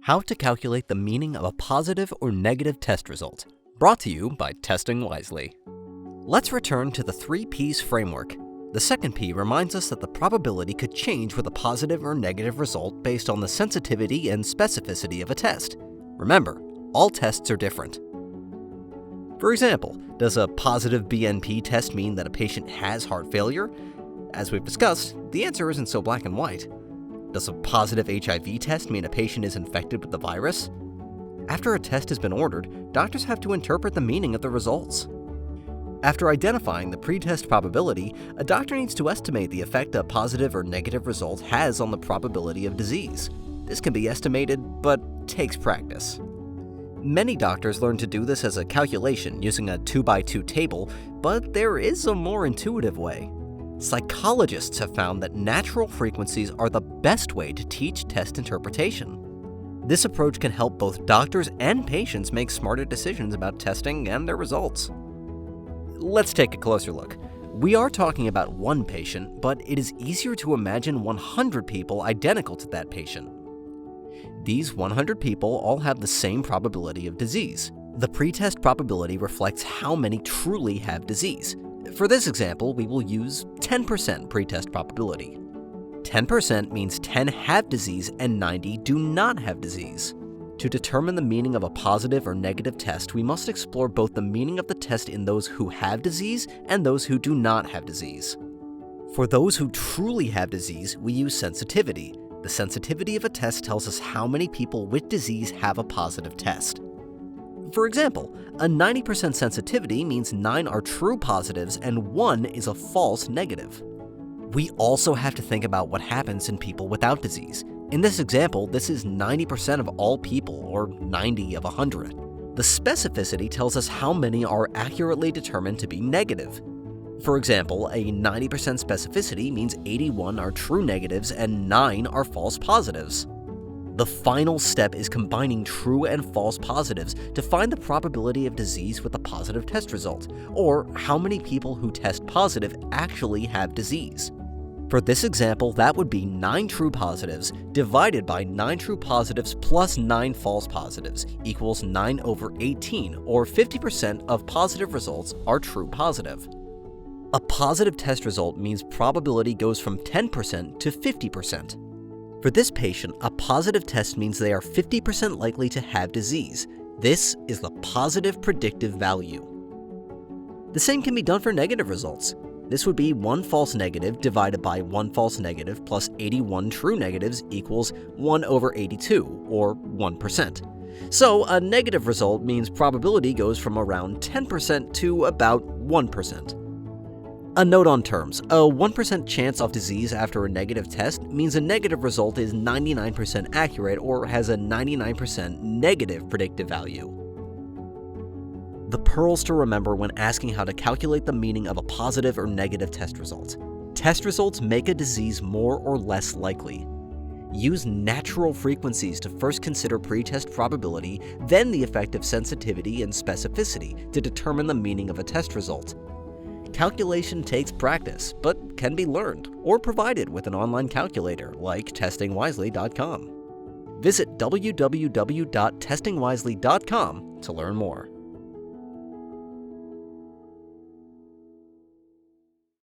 How to calculate the meaning of a positive or negative test result. Brought to you by Testing Wisely. Let's return to the 3 P's framework. The second P reminds us that the probability could change with a positive or negative result based on the sensitivity and specificity of a test. Remember, all tests are different. For example, does a positive BNP test mean that a patient has heart failure? As we've discussed, the answer isn't so black and white. Does a positive HIV test mean a patient is infected with the virus? After a test has been ordered, doctors have to interpret the meaning of the results. After identifying the pretest probability, a doctor needs to estimate the effect a positive or negative result has on the probability of disease. This can be estimated, but takes practice. Many doctors learn to do this as a calculation using a 2x2 table, but there is a more intuitive way. Psychologists have found that natural frequencies are the best way to teach test interpretation. This approach can help both doctors and patients make smarter decisions about testing and their results. Let's take a closer look. We are talking about one patient, but it is easier to imagine 100 people identical to that patient. These 100 people all have the same probability of disease. The pretest probability reflects how many truly have disease. For this example, we will use 10% pretest probability. 10% means 10 have disease and 90 do not have disease. To determine the meaning of a positive or negative test, we must explore both the meaning of the test in those who have disease and those who do not have disease. For those who truly have disease, we use sensitivity. The sensitivity of a test tells us how many people with disease have a positive test. For example, a 90% sensitivity means 9 are true positives and 1 is a false negative. We also have to think about what happens in people without disease. In this example, this is 90% of all people, or 90 of 100. The specificity tells us how many are accurately determined to be negative. For example, a 90% specificity means 81 are true negatives and 9 are false positives. The final step is combining true and false positives to find the probability of disease with a positive test result, or how many people who test positive actually have disease. For this example, that would be 9 true positives divided by 9 true positives plus 9 false positives equals 9/18, or 50% of positive results are true positive. A positive test result means probability goes from 10% to 50%. For this patient, a positive test means they are 50% likely to have disease. This is the positive predictive value. The same can be done for negative results. This would be 1 false negative divided by 1 false negative plus 81 true negatives equals 1/82, or 1%. So a negative result means probability goes from around 10% to about 1%. A note on terms. A 1% chance of disease after a negative test means a negative result is 99% accurate or has a 99% negative predictive value. The pearls to remember when asking how to calculate the meaning of a positive or negative test result. Test results make a disease more or less likely. Use natural frequencies to first consider pretest probability, then the effect of sensitivity and specificity to determine the meaning of a test result. Calculation takes practice, but can be learned or provided with an online calculator like testingwisely.com. Visit www.testingwisely.com to learn more.